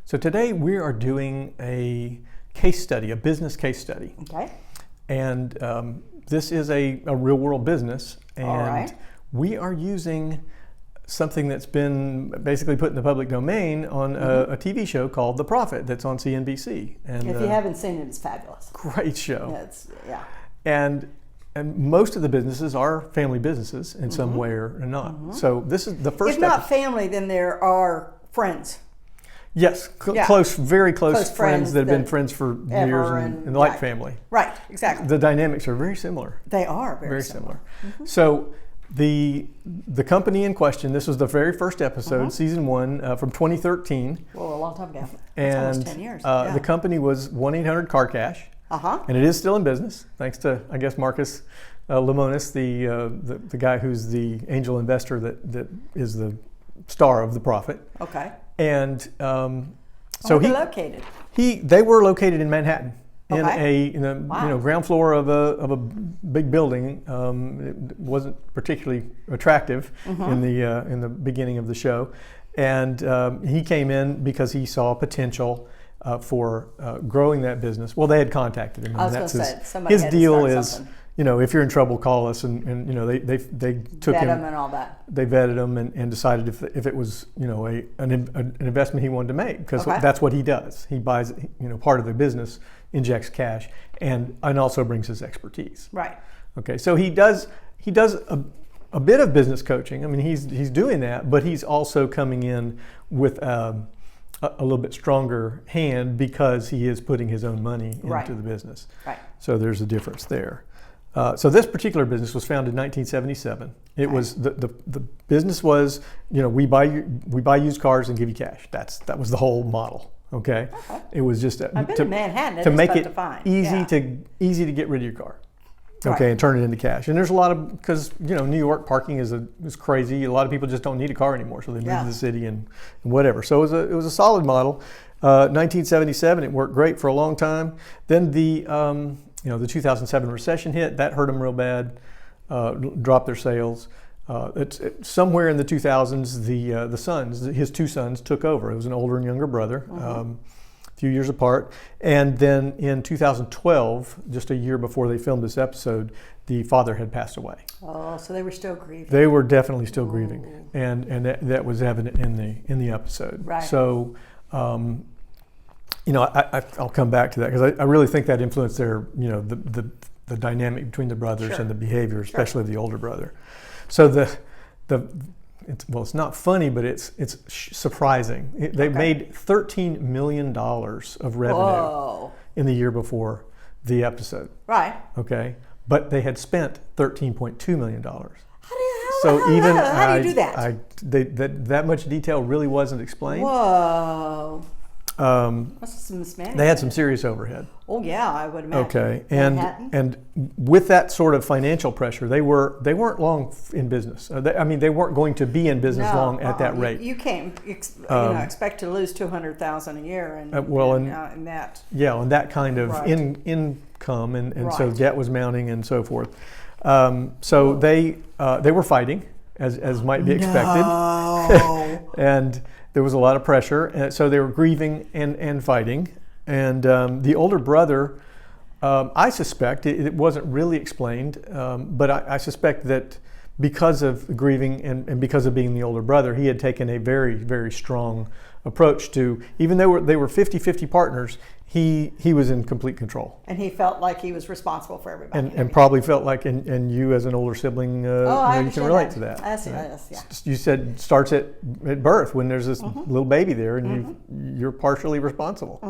So today we are doing a case study, a business case study. Okay. And this is a real world business. And All right. we are using something that's been basically put in the public domain on a TV show called The Profit that's on CNBC. And If you haven't seen it, it's fabulous. great show. Yeah. And most of the businesses are family businesses in some way or not. So this is the first If not family, then there are friends. Yes, Yeah. very close friends that have been that friends for ever years and like family. Right, exactly. The dynamics are very similar. They are Very similar. So the company in question, this was the very first episode, season 1 from 2013. Well, a long time ago. And That's almost 10 years. The company was 1-800-CAR-CASH. And it is still in business, thanks to, I guess, Marcus Lemonis, the guy who's the angel investor that is the star of The Profit. Okay. And So where are they located? They were located in Manhattan, Okay. in a Wow. ground floor of a big building. It wasn't particularly attractive in the beginning of the show, and he came in because he saw potential for growing that business. Well, they had contacted him. I was going to say, somebody his had to deal start is, something. if you're in trouble, call us, and they took Vet him. them and all that. They vetted him and decided if it was an investment he wanted to make, because Okay. that's what he does. He buys part of the business, injects cash, and also brings his expertise. Right. Okay, so he does a bit of business coaching. I mean, he's doing that, but he's also coming in with a little bit stronger hand because he is putting his own money into the business. Right. So there's a difference there. So this particular business was founded in 1977. It was the business was, we buy used cars and give you cash. That was the whole model. Okay. It was just I've been in Manhattan. to make it to find. easy to get rid of your car. Okay, Right. and turn it into cash. And there's a lot of, because New York parking is crazy. A lot of people just don't need a car anymore, so they move to the city and whatever. So it was a solid model. 1977, it worked great for a long time. Then the 2007 recession hit. That hurt them real bad. Dropped their sales. It's somewhere in the 2000s. The sons, his two sons, took over. It was an older and younger brother. A few years apart. And then in 2012, just a year before they filmed this episode, the father had passed away. Oh, so they were still grieving. They were definitely still grieving, and that was evident in the episode. Right. So, I'll come back to that because I really think that influenced their, the dynamic between the brothers and the behavior, especially the older brother. So it's not funny, but it's surprising. They made $13 million of revenue in the year before the episode. Right. Okay, but they had spent $13.2 million. How So do you do that? That much detail really wasn't explained. Whoa. That's some mismanagement. They had some serious overhead. Oh yeah, I would imagine. Okay, Manhattan? and with that sort of financial pressure, they weren't long in business. They weren't going to be in business long at that rate. You can't expect to lose $200,000 a year and that. Yeah, and that kind of income, and so debt was mounting and so forth. So they were fighting, as might be expected, and there was a lot of pressure, and so they were grieving and fighting. And the older brother, I suspect, it wasn't really explained, but I suspect that because of grieving and because of being the older brother, he had taken a very, very strong approach to, even though they were 50-50 partners, he was in complete control. And he felt like he was responsible for everybody. And probably felt like, and you as an older sibling, you can relate to that. Yes. You said starts at birth when there's this little baby there, and you're partially responsible.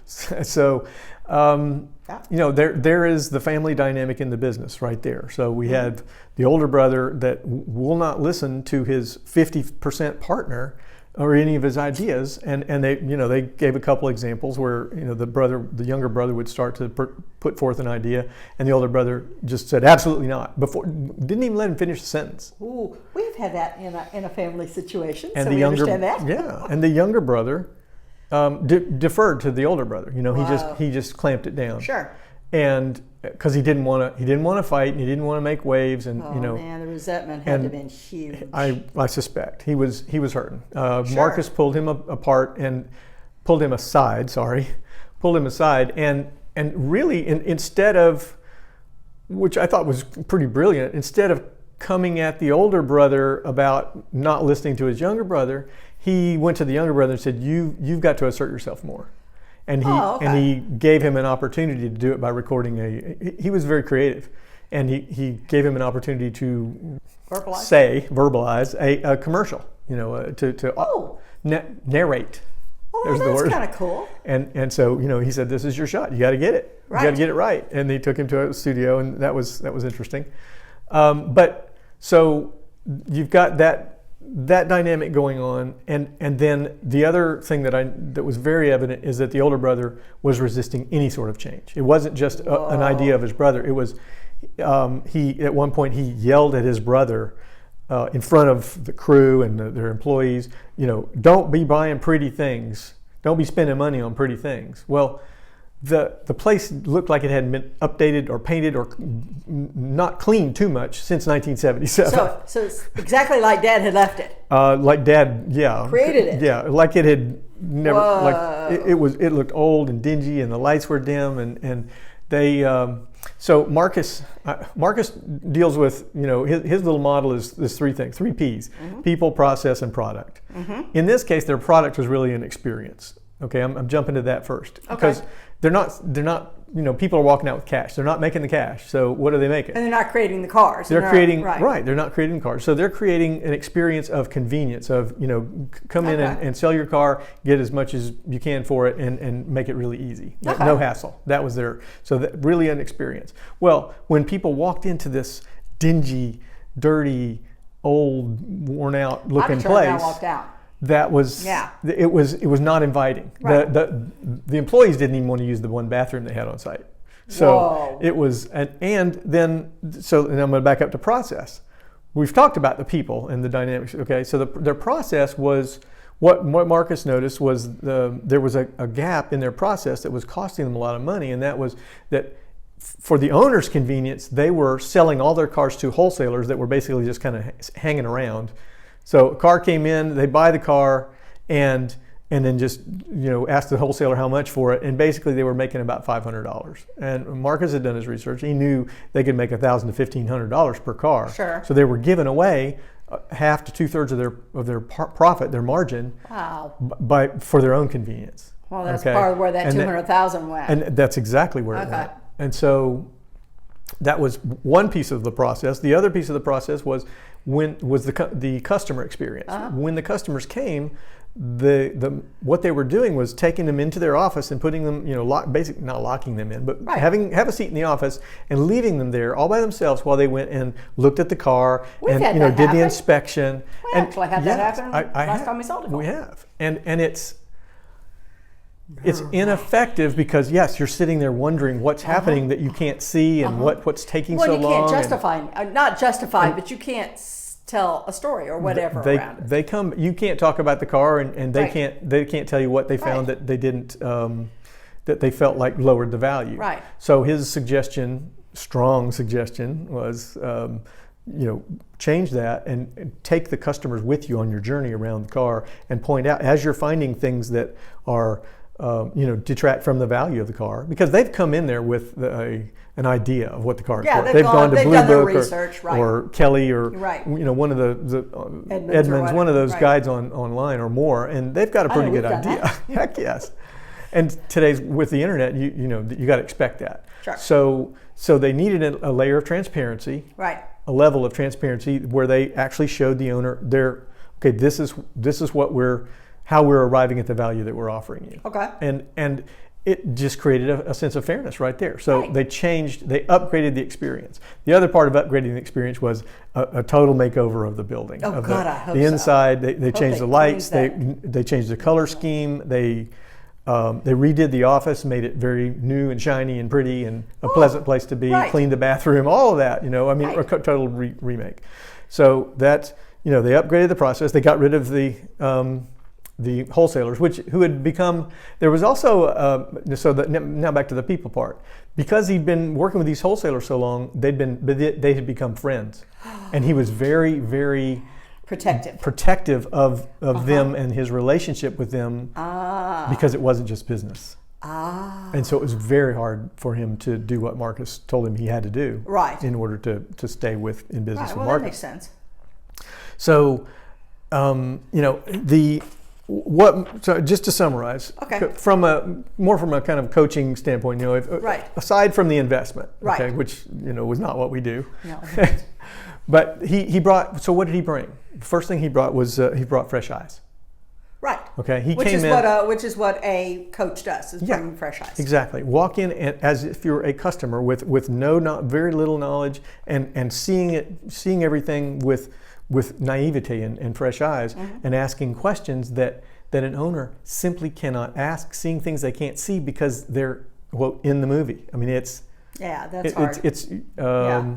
So, there is the family dynamic in the business right there. So we have the older brother that will not listen to his 50% partner or any of his ideas, and they gave a couple examples where the younger brother would start to put forth an idea, and the older brother just said absolutely not, didn't even let him finish the sentence. Ooh, we've had that in a family situation, and so we understand that. Yeah, and the younger brother deferred to the older brother. He just clamped it down. Sure. And because he didn't want to fight, and he didn't want to make waves, and man, the resentment had to have been huge. I suspect he was hurting. Marcus pulled him apart, and pulled him aside. And really, instead of, which I thought was pretty brilliant, instead of coming at the older brother about not listening to his younger brother, he went to the younger brother and said, "You've got to assert yourself more." And he gave him an opportunity to do it by recording he was very creative, and he gave him an opportunity to verbalize a commercial, to narrate. Well, that's kind of cool. And so, he said, "This is your shot. You got to get it. Right. You got to get it right." And they took him to a studio, and that was interesting. But so you've got that dynamic going on, and then the other thing that was very evident is that the older brother was resisting any sort of change. It wasn't just an idea of his brother. It was he at one point he yelled at his brother in front of the crew and their employees, "Don't be buying pretty things. Don't be spending money on pretty things." Well, the place looked like it hadn't been updated or painted or not cleaned too much since 1977. So it's exactly like Dad had left it. Like Dad, created it. Yeah, like it had never. Whoa. Like it looked old and dingy, and the lights were dim, and they. So Marcus deals with, his little model is three things, 3 P's: people, process, and product. In this case, their product was really an experience. Okay, I'm jumping to that first because they're not. People are walking out with cash. They're not making the cash. So what are they making? And they're not creating the cars. They're creating right. They're not creating cars. So they're creating an experience of convenience. Of come in and sell your car, get as much as you can for it, and make it really easy. No hassle. That was really an experience. Well, when people walked into this dingy, dirty, old, worn out looking place. Walked out. That was it was not inviting. Right. The employees didn't even want to use the one bathroom they had on site. So it was and then I'm going to back up to process. We've talked about the people and the dynamics. Okay, so their process was what Marcus noticed was there was a gap in their process that was costing them a lot of money, and that was that for the owner's convenience, they were selling all their cars to wholesalers that were basically just kind of hanging around. So a car came in, they buy the car, and then just ask the wholesaler how much for it, and basically they were making about $500. And Marcus had done his research; he knew they could make $1,000 to $1,500 per car. Sure. So they were giving away half to 2/3 of their profit, their margin, for their own convenience. Well, that's part of where that $200,000 went. And that's exactly where it went. And so that was one piece of the process. The other piece of the process was the customer experience. When the customers came, what they were doing was taking them into their office and putting them, basically not locking them in, but have a seat in the office and leaving them there all by themselves while they went and looked at the car and did the inspection. We actually had that happen last time we sold it. We have, and it's ineffective because yes, you're sitting there wondering what's happening that you can't see and what's taking so long. Well, you can't justify, but you can't tell a story or whatever around it. They come. You can't talk about the car, and they can't tell you what they found that they didn't that they felt like lowered the value. Right. So his strong suggestion was, change that and take the customers with you on your journey around the car and point out as you're finding things that are detract from the value of the car, because they've come in there with an idea of what the car is worth. They've gone to Blue Book or Kelly or one of the Edmunds, one of those guides online or more, and they've got a pretty good idea. Heck yes. And today's with the internet, you got to expect that. Sure. So they needed a layer of transparency, a level of transparency where they actually showed the owner this is how we're arriving at the value that we're offering you. Okay. And it just created a sense of fairness right there. So they upgraded the experience. The other part of upgrading the experience was a total makeover of the building. Oh God, I hope the inside. They changed the lights. They changed the color scheme. They redid the office, made it very new and shiny and pretty and a pleasant place to be. Cleaned the bathroom, all of that. A total remake. So that they upgraded the process. They got rid of the wholesalers, who had become, there was also, now back to the people part. Because he'd been working with these wholesalers so long, they had become friends. And he was very, very protective of them and his relationship with them, because it wasn't just business. And so it was very hard for him to do what Marcus told him he had to do, in order to stay in business with Marcus. That makes sense. So, so just to summarize, from a kind of coaching standpoint, aside from the investment, which was not what we do. No. But he brought. So what did he bring? The first thing he brought was he brought fresh eyes. Right. Okay. Which is what a coach does, is bring fresh eyes. Exactly. Walk in as if you're a customer with very little knowledge, and seeing everything with naivete and fresh eyes, and asking questions that an owner simply cannot ask, seeing things they can't see because they're in the movie. I mean, it's. Yeah, that's hard.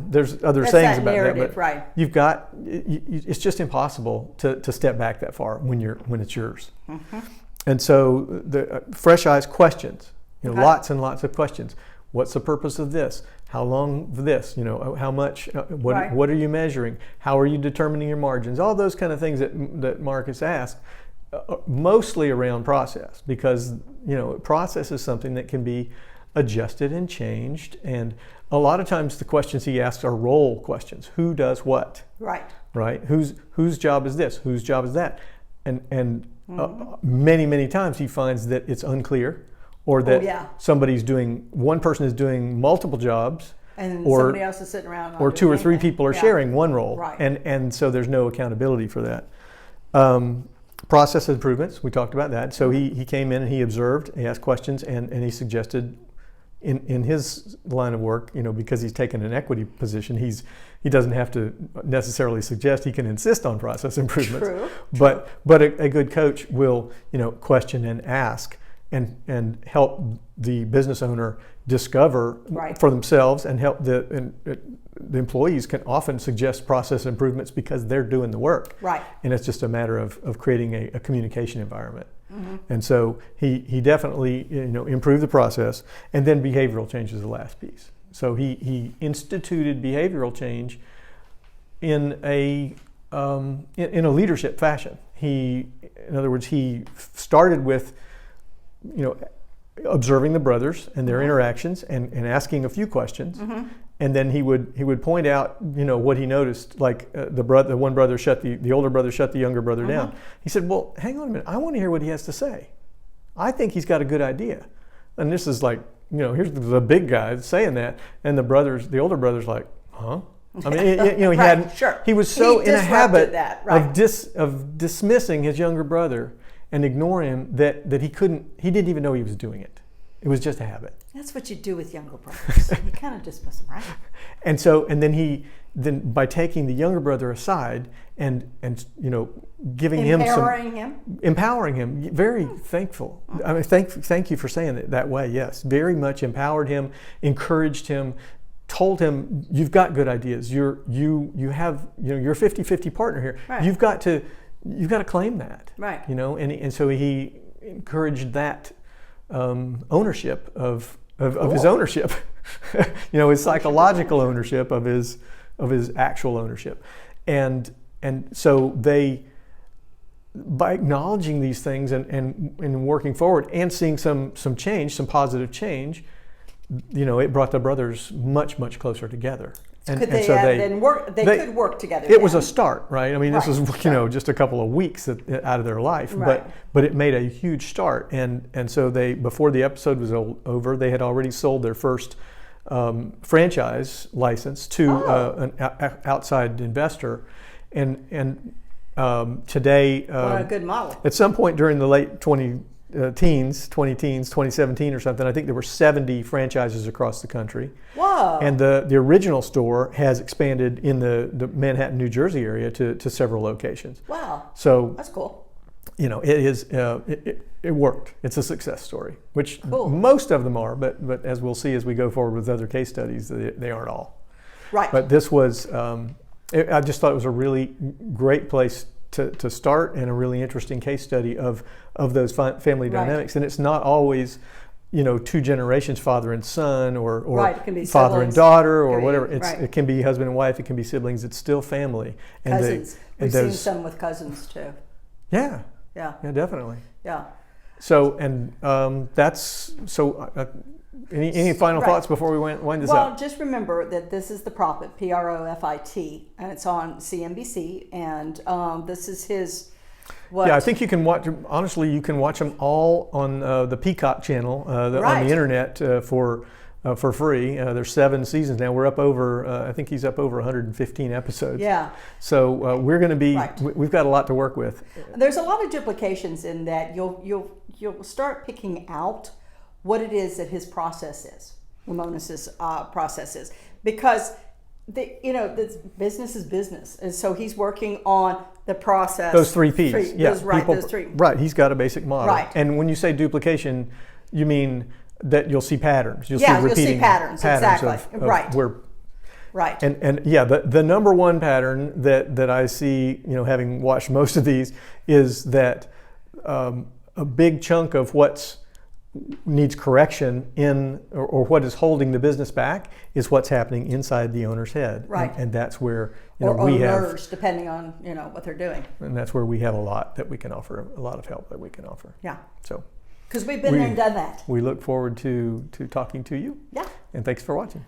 There's other sayings about narrative, that, but you've got. It's just impossible to step back that far when it's yours. And so the fresh eyes questions, lots and lots of questions. What's the purpose of this? How long for this? How much? What are you measuring? How are you determining your margins? All those kind of things that Marcus asked, mostly around process, because process is something that can be adjusted and changed, and a lot of times the questions he asks are role questions. Who does what? Right. Whose job is this? Whose job is that? And many times he finds that it's unclear, or that one person is doing multiple jobs, and somebody else is sitting around, or two or three people are sharing one role, and so there's no accountability for that. Process improvements, we talked about that. So he came in and he observed, he asked questions, and he suggested. In his line of work, because he's taken an equity position, he doesn't have to necessarily suggest, he can insist on process improvements. True. But a good coach will, question and ask and help the business owner discover for themselves, and help the employees can often suggest process improvements because they're doing the work. And it's just a matter of creating a communication environment. And so he definitely improved the process, and then behavioral change is the last piece. So he instituted behavioral change in a leadership fashion. In other words, he started with observing the brothers and their interactions, and asking a few questions, and then he would point out what he noticed, like the one brother the older brother shut the younger brother down. He said, well, hang on a minute, I want to hear what he has to say. I think he's got a good idea. And this is like, here's the big guy saying that, and the older brother's like, huh? I mean, he was so in a habit of dismissing his younger brother and ignoring him that he didn't even know he was doing it. It was just a habit. That's what you do with younger brothers. You kind of dismiss them, right? And then by taking the younger brother aside and giving empowering him, very thankful. I mean, thank you for saying it that way. Yes, very much empowered him, encouraged him, told him, you've got good ideas. You have you're a 50-50 partner here. You've got to claim that. And so he encouraged that ownership of his ownership, his psychological ownership of his actual ownership, and so they, by acknowledging these things and working forward and seeing some change, some positive change, it brought the brothers much closer together. And so they could work together. It was a start, right? I mean, this was just a couple of weeks out of their life, but it made a huge start. And so before the episode was over, they had already sold their first franchise license to an outside investor, and today, what a good model. At some point during the late 2017 or something, I think there were 70 franchises across the country. Whoa! And the original store has expanded in the Manhattan, New Jersey area to several locations. Wow! So that's cool. It is. It worked. It's a success story, which most of them are. But as we'll see as we go forward with other case studies, they aren't all. Right. But this was. I just thought it was a really great place to start, and a really interesting case study of those family dynamics. And it's not always two generations, father and son, or right. It can be father siblings. and daughter, or whatever. Right. It can be husband and wife. It can be siblings. It's still family. And cousins. We've seen some with cousins too. Yeah. Yeah. Yeah, definitely. Yeah. So, and that's so. Any final thoughts before we wind this up? Well, just remember that this is The Profit, Profit, and it's on CNBC, and this is his. Yeah, I think you can watch. Honestly, you can watch them all on the Peacock channel on the internet for free. There's 7 seasons now. We're up over. I think he's up over 115 episodes. Yeah. So we're going to be. Right. We've got a lot to work with. There's a lot of duplications in that. You'll start picking out what it is that his process is, Lemonis's process is, because this business is business, and so he's working on the process. Those 3 P's. Those 3. Right. He's got a basic model. Right. And when you say duplication, you mean that you'll see patterns. You'll see patterns exactly. Of right. Where, right. And yeah, the number one pattern that I see, having watched most of these, is that a big chunk of what's needs correction in, or what is holding the business back, is what's happening inside the owner's head. Right. And that's where or we owners, have, depending on what they're doing. And that's where we have a lot that we can offer, a lot of help that we can offer. Yeah. So. Because we've been there and done that. We look forward to talking to you. Yeah. And thanks for watching.